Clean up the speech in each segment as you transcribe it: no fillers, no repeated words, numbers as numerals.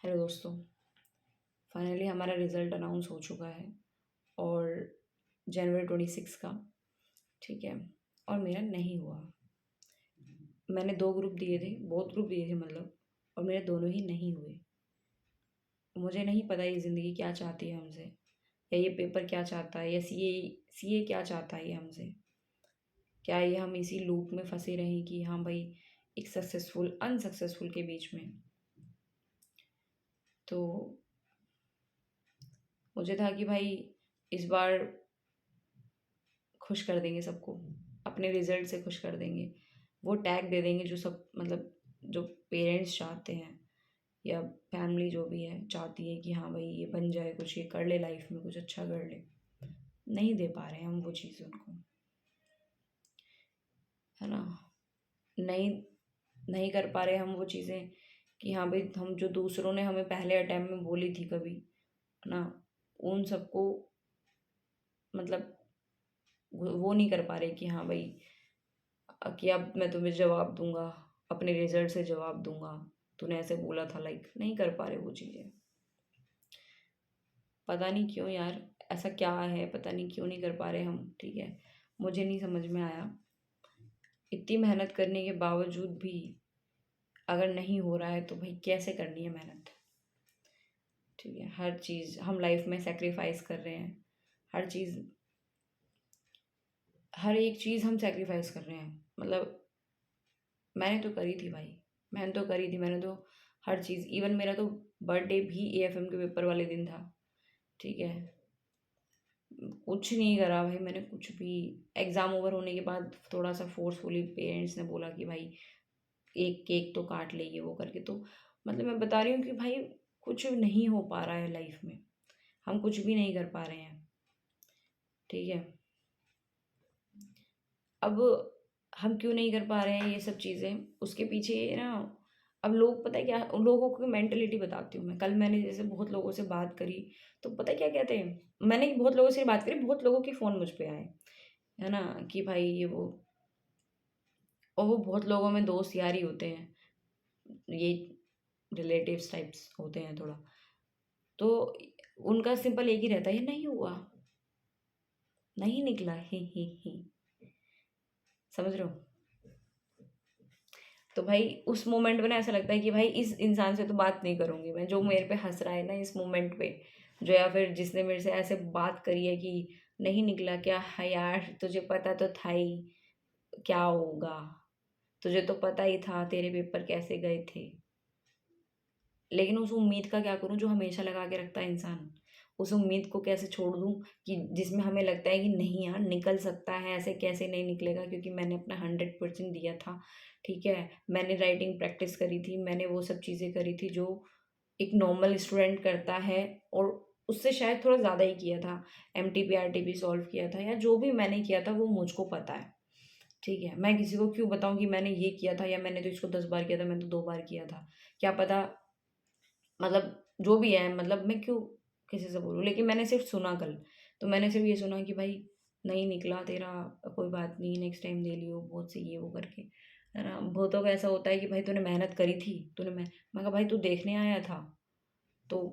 Hello दोस्तों। Finally हमारा result announce हो चुका है और जनवरी 26 का। ठीक है। और मेरा नहीं हुआ। मैंने 2 ग्रुप दिए थे, बहुत ग्रुप दिए थे मतलब, और मेरे दोनों ही नहीं हुए। मुझे नहीं पता ये ज़िंदगी क्या चाहती है हमसे, या ये पेपर क्या चाहता है, या सीए क्या चाहता है ये हमसे। क्या ये हम इसी लूप में फंसे रहें कि हाँ भाई, एक सक्सेसफुल अनसक्सेसफुल के बीच में। तो मुझे था कि भाई इस बार खुश कर देंगे सबको, अपने रिज़ल्ट से खुश कर देंगे। वो टैग दे देंगे जो सब मतलब जो पेरेंट्स चाहते हैं, या फैमिली जो भी है चाहती है कि हाँ भाई ये बन जाए, कुछ ये कर ले लाइफ में, कुछ अच्छा कर ले। नहीं दे पा रहे हैं हम वो चीज़ उनको, है ना। नहीं नहीं कर पा रहे हम वो चीज़ें कि हाँ भाई हम जो दूसरों ने हमें पहले अटेम्प्ट में बोली थी कभी, है ना, उन सबको मतलब वो नहीं कर पा रहे कि हाँ भाई कि अब मैं तुम्हें जवाब दूंगा, अपने रिजल्ट से जवाब दूंगा, तूने ऐसे बोला था। लाइक नहीं कर पा रहे वो चीज़ें। पता नहीं क्यों यार, ऐसा क्या है, पता नहीं क्यों नहीं कर पा रहे हम। ठीक है, मुझे नहीं समझ में आया। इतनी मेहनत करने के बावजूद भी अगर नहीं हो रहा है तो भाई कैसे करनी है मेहनत। ठीक है, हर चीज़ हम लाइफ में सेक्रीफाइस कर रहे हैं। हर चीज़, हर एक चीज़ हम सेक्रीफाइस कर रहे हैं। मतलब मैंने तो करी थी भाई, मैंने तो करी थी। मैंने तो हर चीज़, इवन मेरा तो बर्थडे भी एएफएम के पेपर वाले दिन था। ठीक है, कुछ नहीं करा भाई मैंने, कुछ भी। एग्ज़ाम ओवर होने के बाद थोड़ा सा फोर्सफुली पेरेंट्स ने बोला कि भाई एक केक तो काट ले, ये वो करके। तो मतलब मैं बता रही हूँ कि भाई कुछ नहीं हो पा रहा है लाइफ में, हम कुछ भी नहीं कर पा रहे हैं। ठीक है, अब हम क्यों नहीं कर पा रहे हैं ये सब चीज़ें, उसके पीछे ना, अब लोग पता है क्या, उन लोगों की मेंटलिटी बताती हूँ मैं। कल मैंने जैसे बहुत लोगों से बात करी, तो पता है क्या कहते हैं, मैंने बहुत लोगों से बात करी, बहुत लोगों के फ़ोन मुझ पे आए, है ना, कि भाई ये वो। और वो बहुत लोगों में दोस्त यार ही होते हैं, ये रिलेटिव्स टाइप्स होते हैं थोड़ा। तो उनका सिंपल एक ही रहता है, ये नहीं हुआ, नहीं निकला, ही। समझ रहे हो। तो भाई उस मोमेंट में ना ऐसा लगता है कि भाई इस इंसान से तो बात नहीं करूँगी मैं, जो मेरे पे हंस रहा है ना इस मोमेंट पे, जो या फिर जिसने मेरे से ऐसे बात करी है कि नहीं निकला क्या है यार, तुझे पता तो था ही क्या होगा, तुझे तो पता ही था तेरे पेपर कैसे गए थे। लेकिन उस उम्मीद का क्या करूँ जो हमेशा लगा के रखता है इंसान। उस उम्मीद को कैसे छोड़ दूँ कि जिसमें हमें लगता है कि नहीं यार निकल सकता है, ऐसे कैसे नहीं निकलेगा, क्योंकि मैंने अपना 100% दिया था। ठीक है, मैंने राइटिंग प्रैक्टिस करी थी, मैंने वो सब चीज़ें करी थी जो एक नॉर्मल स्टूडेंट करता है, और उससे शायद थोड़ा ज़्यादा ही किया था। एमटीपी आरटीपी सॉल्व किया था, या जो भी मैंने किया था वो मुझको पता है। ठीक है, मैं किसी को क्यों बताऊं कि मैंने ये किया था, या मैंने तो इसको 10 बार किया था, मैंने तो 2 बार किया था। क्या पता, मतलब जो भी है, मतलब मैं क्यों किसी से बोलूँ। लेकिन मैंने सिर्फ सुना कल, तो मैंने सिर्फ ये सुना कि भाई नहीं निकला तेरा, कोई बात नहीं, नेक्स्ट टाइम दे लियो, बहुत से ये वो करके, है ना। बहुतों का ऐसा होता है कि भाई तूने मेहनत करी थी, तूने मैं कहा भाई तू देखने आया था। तो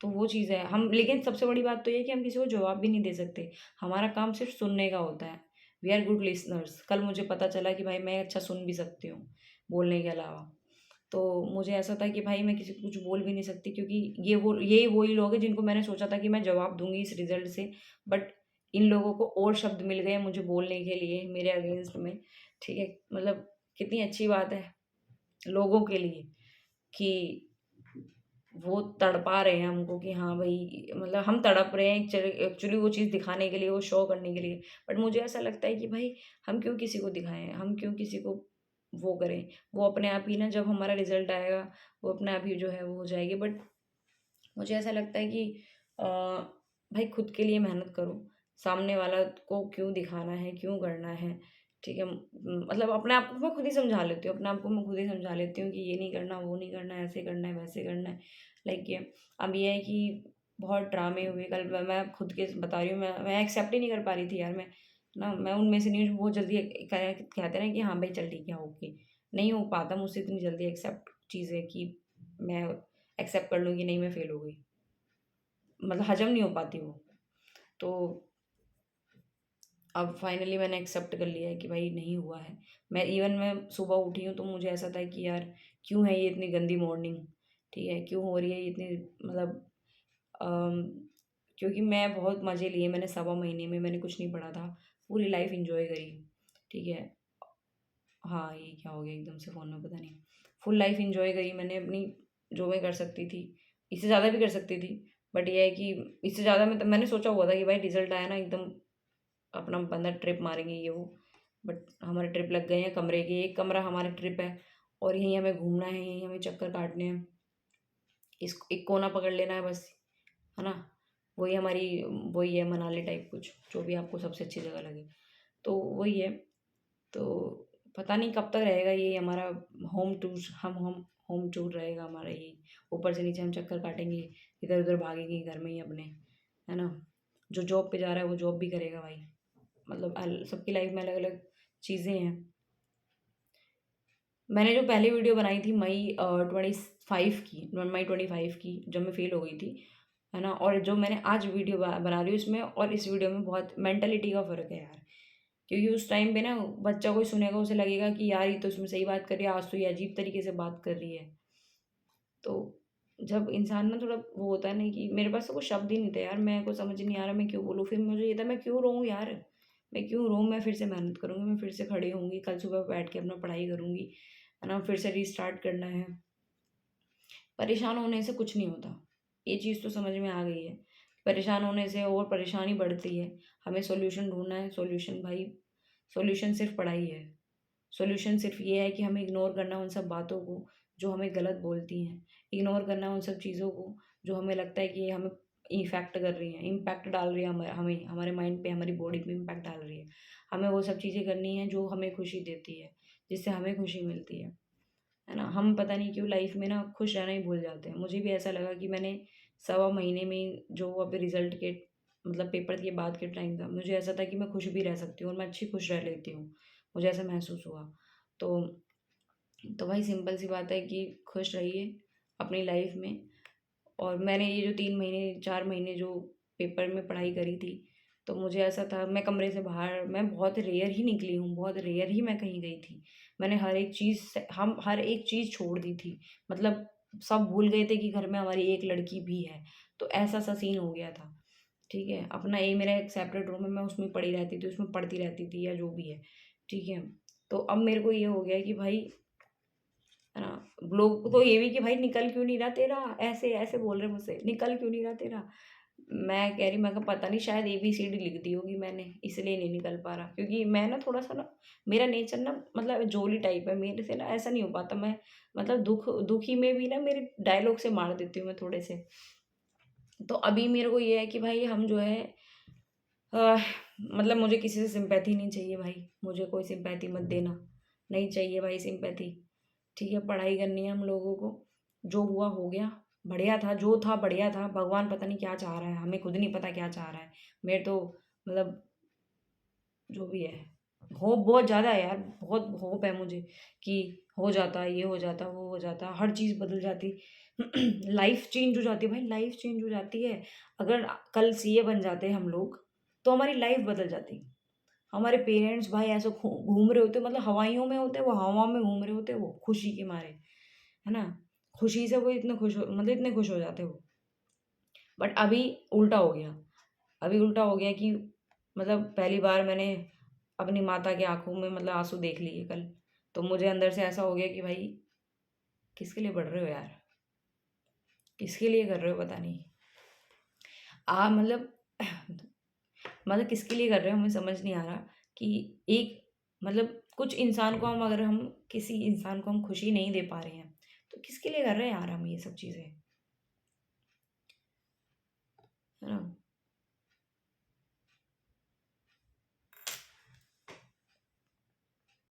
तो वो चीज़ है हम, लेकिन सबसे बड़ी बात तो ये है कि हम किसी को जवाब भी नहीं दे सकते। हमारा काम सिर्फ सुनने का होता है। We are good listeners. कल मुझे पता चला कि भाई मैं अच्छा सुन भी सकती हूँ बोलने के अलावा। तो मुझे ऐसा था कि भाई मैं किसी को कुछ बोल भी नहीं सकती, क्योंकि ये वही लोग हैं जिनको मैंने सोचा था कि मैं जवाब दूंगी इस रिजल्ट से। बट इन लोगों को और शब्द मिल गए मुझे बोलने के लिए मेरे अगेंस्ट में। ठीक है, मतलब कितनी अच्छी बात है लोगों के लिए कि वो तड़पा रहे हैं हमको कि हाँ भाई, मतलब हम तड़प रहे हैं एक्चुअली वो चीज़ दिखाने के लिए, वो शो करने के लिए। बट मुझे ऐसा लगता है कि भाई हम क्यों किसी को दिखाएं, हम क्यों किसी को वो करें। वो अपने आप ही ना, जब हमारा रिजल्ट आएगा वो अपने आप ही जो है वो हो जाएगी। बट मुझे ऐसा लगता है कि भाई खुद के लिए मेहनत करो। सामने वाला को क्यों दिखाना है, क्यों करना है। ठीक है, मतलब अपने आप को मैं खुद ही समझा लेती हूँ, अपने आप को मैं खुद ही समझा लेती हूँ कि ये नहीं करना, वो नहीं करना, ऐसे करना है, वैसे करना है। लाइक ये अब ये है कि बहुत ड्रामे हुए कल। मैं खुद के बता रही हूँ, मैं एक्सेप्ट ही नहीं कर पा रही थी यार। मैं उनमें से नहीं हूँ जो बहुत जल्दी कहते हैं ना कि हाँ भाई चल ठीक है, ओके। नहीं हो पाता मुझसे इतनी जल्दी एक्सेप्ट चीज़ें कि मैं एक्सेप्ट कर लूँ कि नहीं मैं फ़ेल हो गई, मतलब हज़म नहीं हो पाती वो। तो अब फाइनली मैंने एक्सेप्ट कर लिया है कि भाई नहीं हुआ है। मैं सुबह उठी हूँ तो मुझे ऐसा था कि यार क्यों है ये इतनी गंदी मॉर्निंग, ठीक है? क्यों हो रही है ये इतनी, मतलब अम, क्योंकि मैं बहुत मज़े लिए, मैंने सवा महीने में मैंने कुछ नहीं पढ़ा था, पूरी लाइफ़ एन्जॉय करी, ठीक है? हाँ, ये क्या हो गया एकदम से फ़ोन में पता नहीं। फुल लाइफ़ एन्जॉय करी मैंने अपनी, जो मैं कर सकती थी, इससे ज़्यादा भी कर सकती थी। बट ये है कि इससे ज़्यादा मैंने सोचा हुआ था कि भाई रिज़ल्ट आया ना एकदम अपना बंदा ट्रिप मारेंगे ये वो। बट हमारे ट्रिप लग गए हैं कमरे के, 1 कमरा हमारा ट्रिप है और यहीं हमें घूमना है, यहीं हमें चक्कर काटने हैं। इस एक कोना पकड़ लेना है बस, है ना? वही हमारी वही है मनाली टाइप कुछ, जो भी आपको सबसे अच्छी जगह लगे। तो वही है, तो पता नहीं कब तक रहेगा ये हमारा होम टूर, हम होम टूर रहेगा हमारा ये। ऊपर से नीचे हम चक्कर काटेंगे, इधर-उधर भागेंगे घर में ही अपने, है ना? जो जॉब पे जा रहा है वो जॉब भी करेगा भाई। मतलब सबकी लाइफ में अलग-अलग चीज़ें हैं। मैंने जो पहली वीडियो बनाई थी मई 25 की जब मैं फ़ेल हो गई थी, है ना? और जो मैंने आज वीडियो बना रही हूँ इसमें और इस वीडियो में बहुत मेंटालिटी का फ़र्क है यार। क्योंकि उस टाइम पे ना बच्चा कोई सुनेगा उसे लगेगा कि यार ये तो इसमें सही बात कर रही है, आज तो ये अजीब तरीके से बात कर रही है। तो जब इंसान ना थोड़ा वो होता है ना कि मेरे पास तो कुछ शब्द ही नहीं थे यार, मेरे को समझ नहीं आ रहा मैं क्यों बोलूँ? फिर मुझे ये था मैं क्यों रोऊँ यार? मैं क्यों रोऊँ? मैं फिर से मेहनत करूँगी, मैं फिर से खड़ी होंगी, कल सुबह बैठ के अपना पढ़ाई करूँगी, है ना? फिर से रीस्टार्ट करना है। परेशान होने से कुछ नहीं होता। ये चीज़ तो समझ में आ गई है। परेशान होने से और परेशानी बढ़ती है। हमें सॉल्यूशन ढूँढना है, सॉल्यूशन भाई सॉल्यूशन सिर्फ़ पढ़ाई है। सॉल्यूशन सिर्फ़ ये है कि हमें इग्नोर करना है उन सब बातों को, जो हमें गलत बोलती हैं। इग्नोर करना है उन सब चीज़ों को, जो हमें लगता है कि ये हमें इफ़ेक्ट कर रही हैं, इम्पैक्ट डाल रही है हमें, हमारे माइंड पे, हमारी बॉडी पे इम्पैक्ट डाल रही है। हमें वो सब चीज़ें करनी हैं जो हमें खुशी देती है, जिससे हमें खुशी मिलती है ना? हम पता नहीं क्यों लाइफ़ में ना खुश रहना ही भूल जाते हैं। मुझे भी ऐसा लगा कि मैंने सवा महीने में जो अभी रिज़ल्ट के मतलब पेपर के बाद के टाइम था, मुझे ऐसा था कि मैं खुश भी रह सकती हूँ और मैं अच्छी खुश रह लेती हूँ। मुझे ऐसा महसूस हुआ। तो भाई सिंपल सी बात है कि खुश रहिए अपनी लाइफ़ में। और मैंने ये जो 3 महीने 4 महीने जो पेपर में पढ़ाई करी थी, तो मुझे ऐसा था मैं कमरे से बाहर मैं बहुत रेयर ही निकली हूँ, बहुत रेयर ही मैं कहीं गई थी। मैंने हर एक चीज़ से हम हर एक चीज़ छोड़ दी थी। मतलब सब भूल गए थे कि घर में हमारी एक लड़की भी है। तो ऐसा-सा सीन हो गया था, ठीक है? अपना ये मेरा एक सेपरेट रूम है, मैं उसमें पड़ी रहती थी, उसमें पढ़ती रहती थी या जो भी है, ठीक है? तो अब मेरे को ये हो गया है कि भाई, है ना? लोग तो ये भी कि भाई निकल क्यों नहीं रहा तेरा? ऐसे-ऐसे बोल रहे मुझसे, निकल क्यों नहीं रहा तेरा? मैं कह रही मैं कहा पता नहीं शायद एबीसीडी लिख दी होगी मैंने, इसलिए नहीं निकल पा रहा। क्योंकि मैं ना थोड़ा-सा ना मेरा नेचर ना मतलब जोली टाइप है, मेरे से ना ऐसा नहीं हो पाता। मैं मतलब दुखी में भी ना मेरे डायलॉग से मार देती हूँ मैं थोड़े से। तो अभी मेरे को ये है कि भाई हम जो है अ, मतलब मुझे किसी से सिम्पैथी नहीं चाहिए भाई, मुझे कोई सिम्पैथी मत देना, नहीं चाहिए भाई सिम्पैथी, ठीक है? पढ़ाई करनी है हम लोगों को, जो हुआ हो गया, बढ़िया था, जो था बढ़िया था, भगवान पता नहीं क्या चाह रहा है, हमें खुद नहीं पता क्या चाह रहा है। मेरे तो मतलब जो भी है, होप बहुत ज़्यादा है यार, बहुत होप है मुझे कि हो जाता, ये हो जाता, वो हो जाता, हर चीज़ बदल जाती। लाइफ़ चेंज हो जाती है भाई, लाइफ़ चेंज हो जाती है। अगर कल सीए बन जाते हम लोग, तो हमारी लाइफ़ बदल जाती। हमारे पेरेंट्स भाई ऐसे घूम रहे होते, मतलब हवाइयों में होते, वो हवा में घूम रहे होते वो खुशी के मारे, है ना? खुशी से वो इतने खुश हो मतलब इतने खुश हो जाते वो। बट अभी उल्टा हो गया। अभी उल्टा हो गया कि मतलब पहली बार मैंने अपनी माता की आँखों में मतलब आँसू देख लिए कल। तो मुझे अंदर से ऐसा हो गया कि भाई किसके लिए पढ़ रहे हो यार? किसके लिए कर रहे हो पता नहीं। मतलब मतलब किसके लिए कर रहे हो हमें समझ नहीं आ रहा कि एक मतलब कुछ इंसान को हम अगर हम किसी इंसान को हम खुशी नहीं दे पा रहे हैं, तो किसके लिए कर रहे हैं यार हम ये सब चीज़ें, है ना?